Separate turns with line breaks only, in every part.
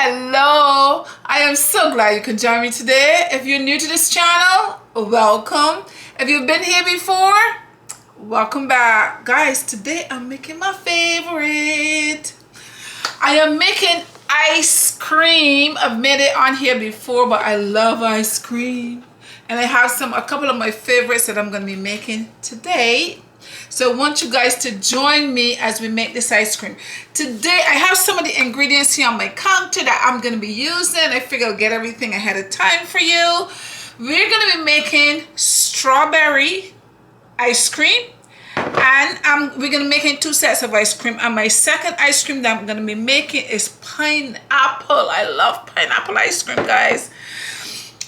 Hello, I am so glad you could join me today. If you're new to this channel, welcome. If you've been here before, welcome back. Guys, today I'm making my favorite. I am making ice cream. I've made it on here before, but I love ice cream. And I have a couple of my favorites that I'm going to be making today. So I want you guys to join me as we make this ice cream. Today I have some of the ingredients here on my counter that I'm going to be using. I figure I'll get everything ahead of time for you. We're going to be making strawberry ice cream. And we're going to be making 2 sets of ice cream. And my second ice cream that I'm going to be making is pineapple. I love pineapple ice cream, guys.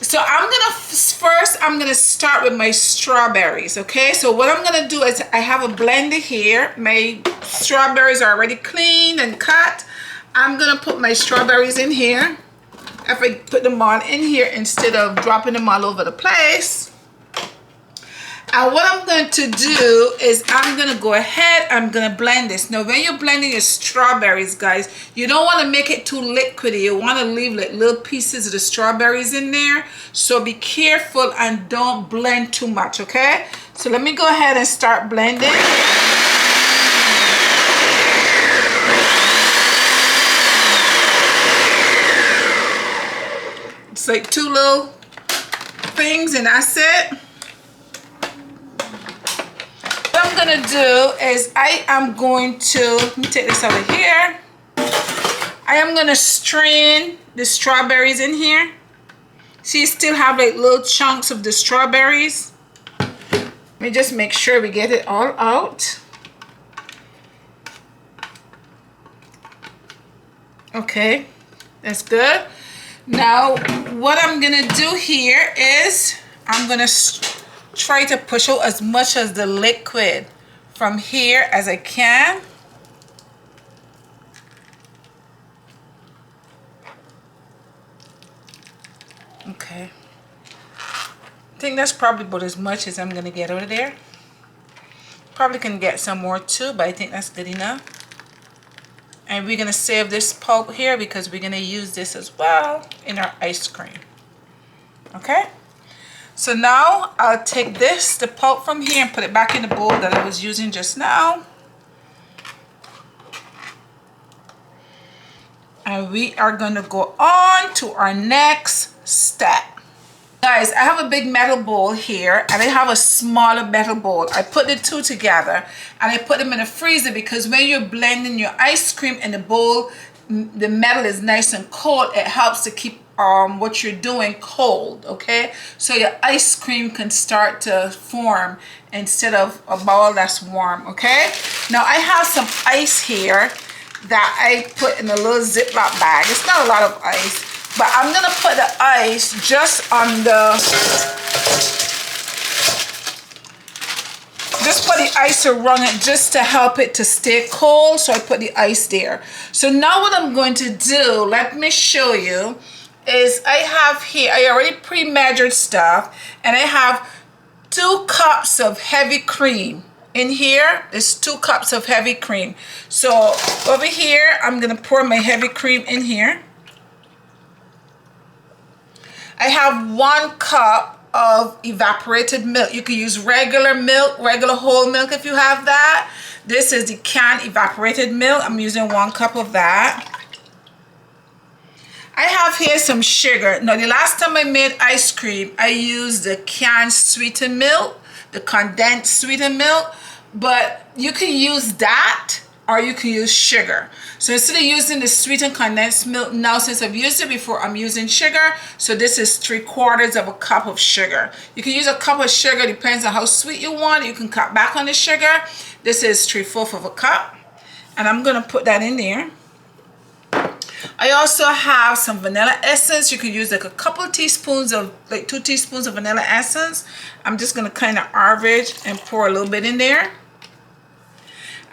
So I'm gonna start with my strawberries. Okay, so what I'm gonna do is I have a blender here. My strawberries are already cleaned and cut. I'm gonna put my strawberries in here. If I put them all in here instead of dropping them all over the place. And what I'm going to do is I'm going to go ahead, I'm going to blend this. Now, when you're blending your strawberries, guys, you don't want to make it too liquidy. You want to leave like little pieces of the strawberries in there. So be careful and don't blend too much, okay? So let me go ahead and start blending. It's like 2 little things and that's it. What I'm gonna do is let me take this over here. I am gonna strain the strawberries in here. See, you still have like little chunks of the strawberries. Let me just make sure we get it all out. Okay, that's good. Now, what I'm gonna do here is I'm gonna try to push out as much as the liquid from here as I can. Okay. I think that's probably about as much as I'm going to get out of there. Probably can get some more too, but I think that's good enough. And we're going to save this pulp here because we're going to use this as well in our ice cream. Okay? So now I'll take the pulp from here and put it back in the bowl that I was using just now. And we are going to go on to our next step. Guys, I have a big metal bowl here and I have a smaller metal bowl. I put the 2 together and I put them in the freezer because when you're blending your ice cream in the bowl, the metal is nice and cold. It helps to keep what you're doing cold, okay? So your ice cream can start to form instead of a ball that's warm, okay? Now I have some ice here that I put in a little Ziploc bag. It's not a lot of ice, but I'm gonna put the ice just on just put the ice around it just to help it to stay cold. So I put the ice there. So now what I'm going to do, let me show you, is I have here, I already pre-measured stuff, and I have 2 cups of heavy cream. In here is 2 cups of heavy cream. So over here, I'm gonna pour my heavy cream in here. I have 1 cup of evaporated milk. You can use regular milk, regular whole milk if you have that. This is the canned evaporated milk. I'm using 1 cup of that. I have here some sugar. Now, the last time I made ice cream, I used the canned sweetened milk, the condensed sweetened milk, but you can use that or you can use sugar. So instead of using the sweetened condensed milk, now since I've used it before, I'm using sugar. So this is 3/4 of a cup of sugar. You can use a cup of sugar, depends on how sweet you want. You can cut back on the sugar. This is 3/4 of a cup. And I'm gonna put that in there. I also have some vanilla essence. You could use like a couple teaspoons of, like 2 teaspoons of vanilla essence. I'm just gonna kind of average and pour a little bit in there.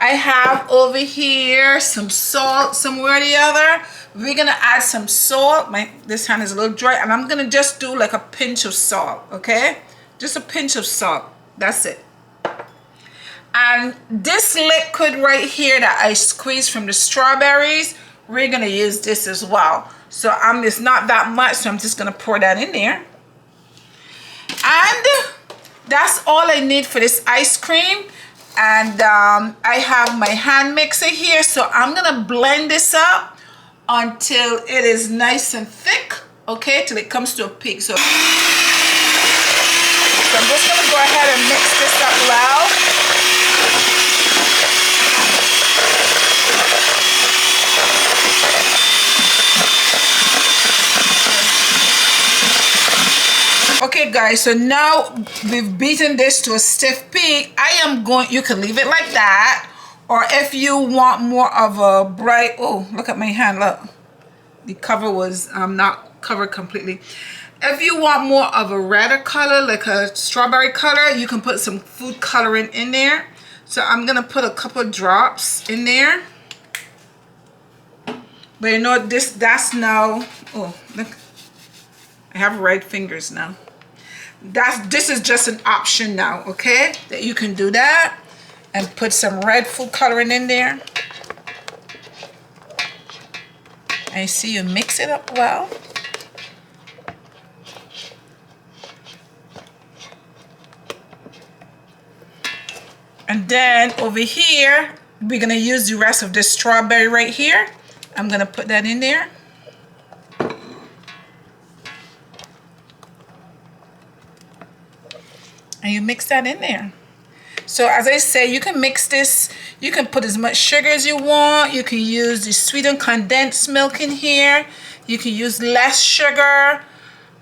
I have over here some salt somewhere or the other. We're gonna add some salt. This hand is a little dry, and I'm gonna just do like a pinch of salt, okay? Just a pinch of salt, that's it. And this liquid right here that I squeezed from the strawberries, we're gonna use this as well. So it's not that much, so I'm just gonna pour that in there. And that's all I need for this ice cream. And I have my hand mixer here, so I'm gonna blend this up until it is nice and thick, okay, till it comes to a peak. So I'm just gonna go ahead and mix this up well. Okay guys, so now we've beaten this to a stiff peak. You can leave it like that, or if you want more of a bright, oh, look at my hand, look. The cover was not covered completely. If you want more of a redder color, like a strawberry color, you can put some food coloring in there. So I'm gonna put a couple drops in there. But you know, that's now, oh, look. I have red fingers now. This is just an option now, okay? That you can do that and put some red food coloring in there. And see, you mix it up well. And then over here, we're gonna use the rest of this strawberry right here. I'm gonna put that in there. And you mix that in there. So as I say, you can mix this, you can put as much sugar as you want. You can use the sweetened condensed milk in here. You can use less sugar,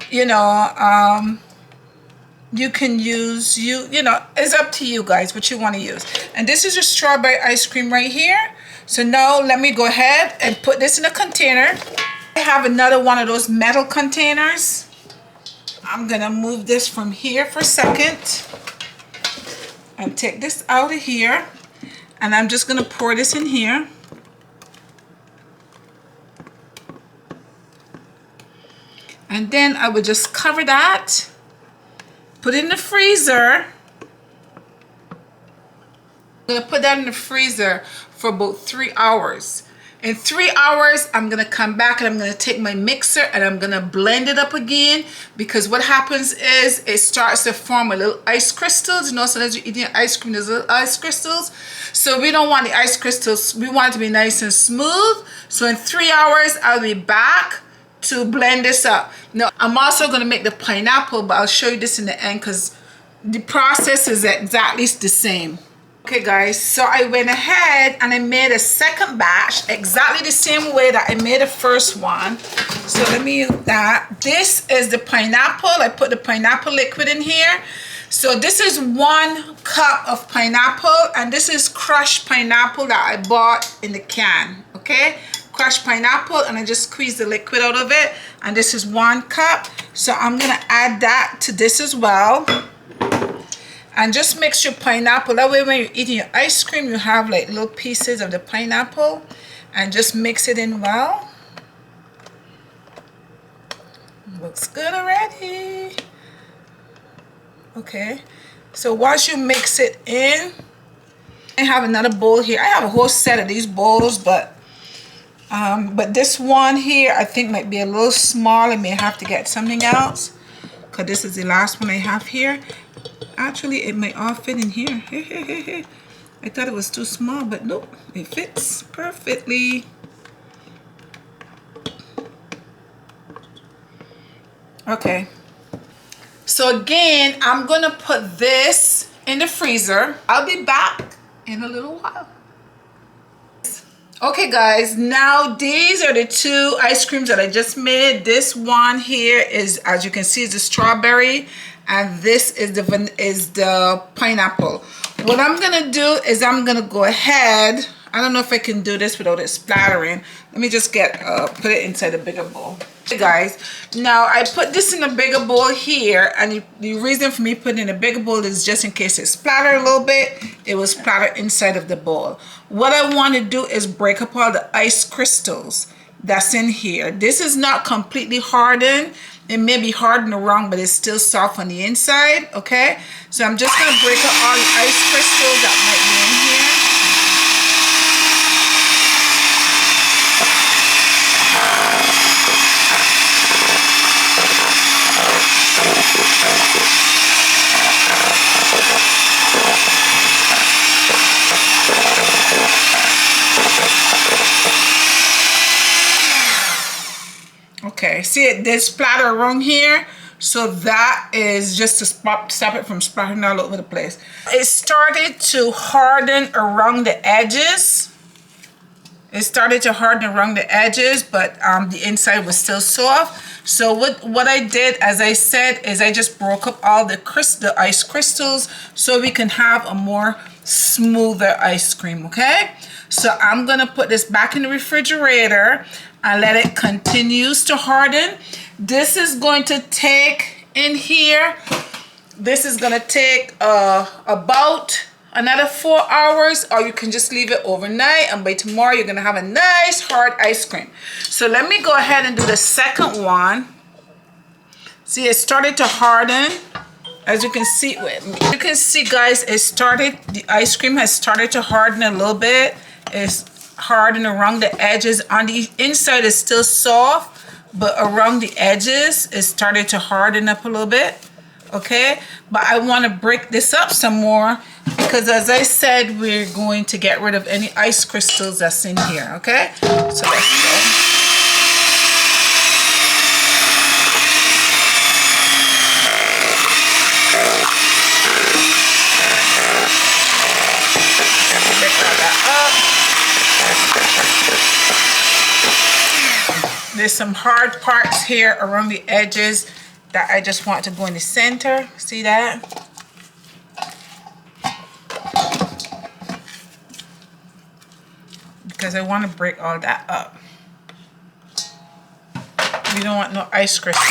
you know, you can use, you know, it's up to you guys what you want to use. And this is your strawberry ice cream right here. So now let me go ahead and put this in a container. I have another one of those metal containers. I'm gonna move this from here for a second and take this out of here, and I'm just gonna pour this in here. And then I would just cover that, put it in the freezer. I'm gonna put that in the freezer for about 3 hours. In 3 hours, I'm gonna come back and I'm gonna take my mixer and I'm gonna blend it up again, because what happens is it starts to form a little ice crystals. You know, so as you're eating ice cream, there's little ice crystals. So we don't want the ice crystals, we want it to be nice and smooth. So in 3 hours, I'll be back to blend this up. Now, I'm also gonna make the pineapple, but I'll show you this in the end because the process is exactly the same. Okay guys, so I went ahead and I made a second batch exactly the same way that I made the first one. So let me use that. This is the pineapple. I put the pineapple liquid in here. So this is 1 cup of pineapple, and this is crushed pineapple that I bought in the can, okay? Crushed pineapple, and I just squeeze the liquid out of it, and this is 1 cup. So I'm gonna add that to this as well. And just mix your pineapple. That way when you're eating your ice cream, you have like little pieces of the pineapple. And just mix it in well. Looks good already. Okay. So once you mix it in, I have another bowl here. I have a whole set of these bowls, but this one here I think might be a little small. I may have to get something else, because this is the last one I have here. Actually, it might all fit in here. I thought it was too small, but nope, it fits perfectly. Okay. So again, I'm gonna put this in the freezer. I'll be back in a little while. Okay guys, now these are the 2 ice creams that I just made. This one here is, as you can see, is the strawberry, and this is the pineapple. What I'm gonna do is I'm gonna go ahead, I don't know if I can do this without it splattering. Let me just put it inside a bigger bowl. Hey guys, now I put this in a bigger bowl here, and the reason for me putting in a bigger bowl is just in case it splattered a little bit, it will splatter inside of the bowl. What I want to do is break up all the ice crystals that's in here. This is not completely hardened. It may be hardened wrong, but it's still soft on the inside, okay? So I'm just gonna break up all the ice crystals that might be in here. Okay, see it did splatter around here. So that is just to stop it from splattering all over the place. It started to harden around the edges. It started to harden around the edges, but the inside was still soft. So what I did, as I said, is I just broke up all the ice crystals so we can have a more smoother ice cream, okay? So I'm gonna put this back in the refrigerator and let it continues to harden. This is going to take in here, this is gonna take about another 4 hours, or you can just leave it overnight, and by tomorrow you're gonna have a nice hard ice cream. So let me go ahead and do the second one. See, it started to harden. As you can see, you can see, guys, the ice cream has started to harden a little bit. It's hardened around the edges. On the inside it's still soft, but around the edges it started to harden up a little bit. Okay, but I want to break this up some more because, as I said, we're going to get rid of any ice crystals that's in here. Okay, so let's go. There's some hard parts here around the edges that I just want to go in the center. See that? Because I want to break all that up. We don't want no ice crystal.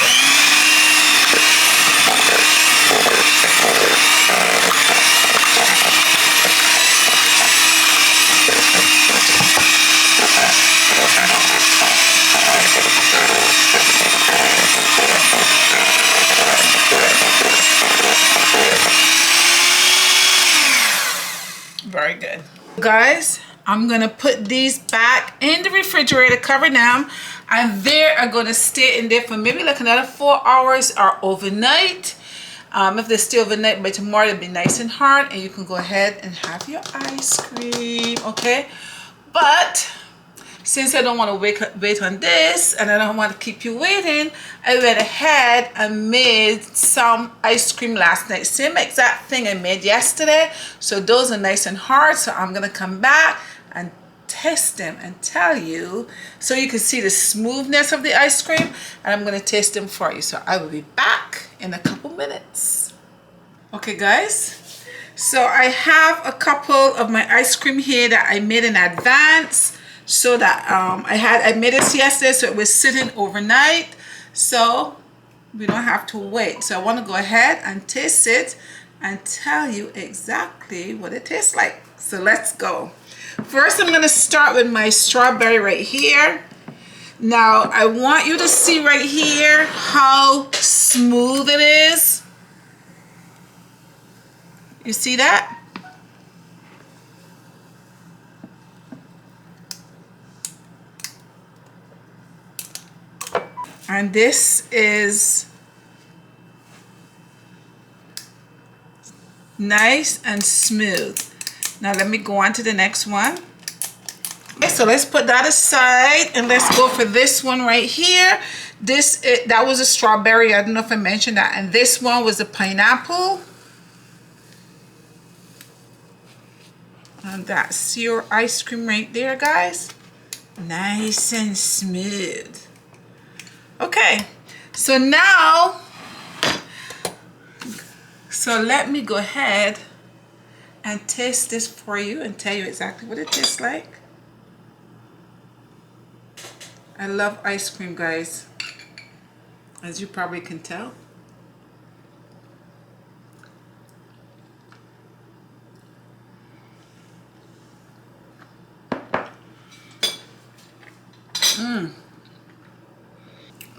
Very good. Guys, I'm gonna put these back in the refrigerator, cover them, and they are gonna stay in there for maybe like another 4 hours or overnight. If they stay overnight, by tomorrow they'll be nice and hard and you can go ahead and have your ice cream, okay? But since I don't want to wait on this and I don't want to keep you waiting, I went ahead and made some ice cream last night. Same exact thing I made yesterday. So those are nice and hard. So I'm going to come back and test them and tell you so you can see the smoothness of the ice cream. And I'm going to taste them for you. So I will be back in a couple minutes. Okay, guys. So I have a couple of my ice cream here that I made in advance. So that I made this yesterday, so it was sitting overnight, so we don't have to wait. So I want to go ahead and taste it and tell you exactly what it tastes like. So let's go. First, I'm going to start with my strawberry right here. Now I want you to see right here how smooth it is. You see that? And this is nice and smooth. Now let me go on to the next one. Okay, so let's put that aside and let's go for this one right here. That was a strawberry. I don't know if I mentioned that. And this one was a pineapple. And that's your ice cream right there, guys. Nice and smooth. Okay, so now, let me go ahead and taste this for you and tell you exactly what it tastes like. I love ice cream, guys, as you probably can tell.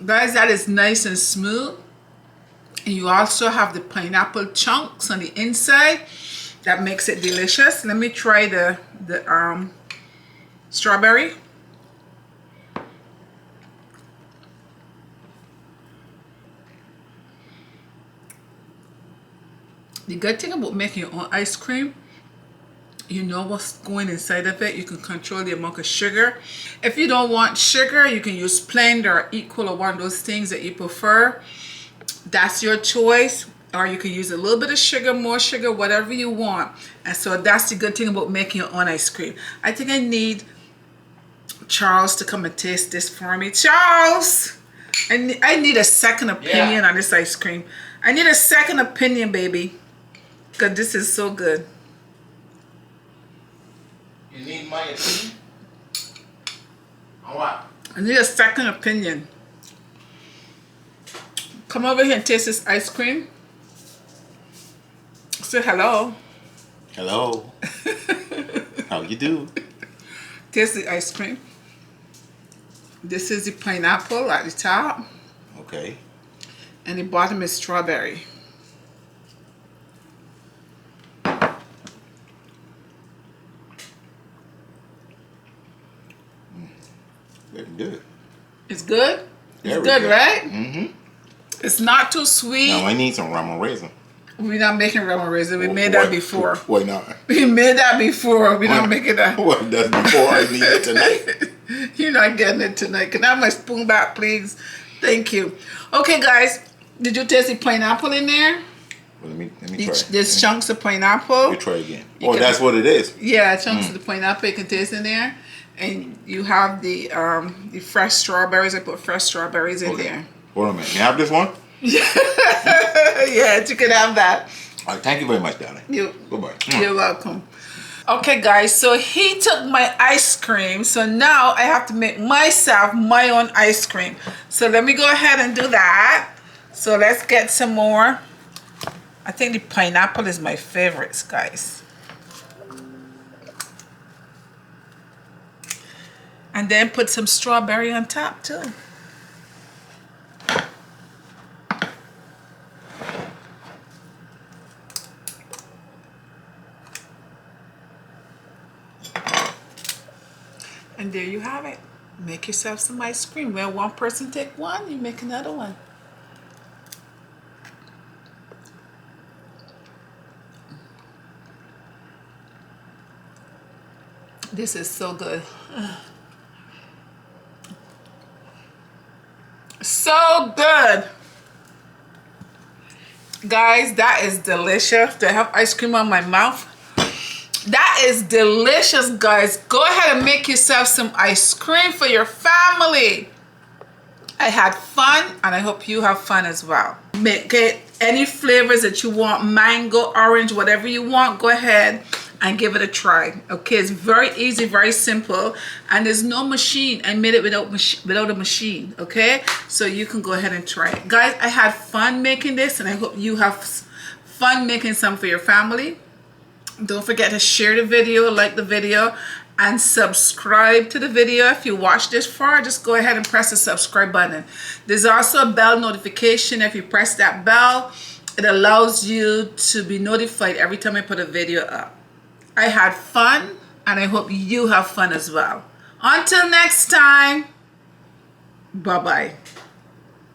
Guys, that is nice and smooth. And you also have the pineapple chunks on the inside. That makes it delicious. Let me try the strawberry. The good thing about making your own ice cream You know what's going inside of it. You can control the amount of sugar. If you don't want sugar, you can use plain or equal or one of those things that you prefer. That's your choice. Or you can use a little bit of sugar, more sugar, whatever you want. And so that's the good thing about making your own ice cream. I think I need Charles to come and taste this for me. Charles! I need a second opinion on this ice cream. I need a second opinion, baby. Because this is so good.
You need my opinion? On what?
I need a second opinion. Come over here and taste this ice cream. Say hello.
Hello. How you do?
Taste the ice cream. This is the pineapple at the top.
Okay.
And the bottom is strawberry.
Very good.
It's good? It's
Very
good, right?
Mm-hmm.
It's not too sweet.
Now I need some rum raisin.
We're not making lemon raisin. We made that before.
Why not?
We made that before. We're not making that.
What? That's before I need it tonight.
You're not getting it tonight. Can I have my spoon back, please? Thank you. Okay, guys. Did you taste the pineapple in there?
Well, let me try.
There's chunks of pineapple.
You try again.
You can-
that's what it is.
Yeah, chunks of the pineapple you can taste in there. And you have the fresh strawberries. I put fresh strawberries in there.
Hold on a minute. Can I have this one?
Yeah, you can have that.
All right, thank you very much, darling. Goodbye.
You're welcome. Okay, guys, so he took my ice cream. So now I have to make myself my own ice cream. So let me go ahead and do that. So let's get some more. I think the pineapple is my favorites, guys. And then put some strawberry on top too. And there you have it. Make yourself some ice cream. When one person take one, you make another one. This is so good. So good. Guys, that is delicious. To have ice cream on my mouth. That is delicious, guys. Go ahead and make yourself some ice cream for your family. I had fun, and I hope you have fun as well. Make it any flavors that you want, mango, orange, whatever you want. Go ahead and give it a try. Okay, it's very easy, very simple, and there's no machine. I made it without a machine. Okay, so you can go ahead and try it, guys. I had fun making this, and I hope you have fun making some for your family. Don't forget to share the video, like the video, and subscribe to the video. If you watch this far, just go ahead and press the subscribe button. There's also a bell notification. If you press that bell, it allows you to be notified every time I put a video up. I had fun, and I hope you have fun as well. Until next time, bye-bye.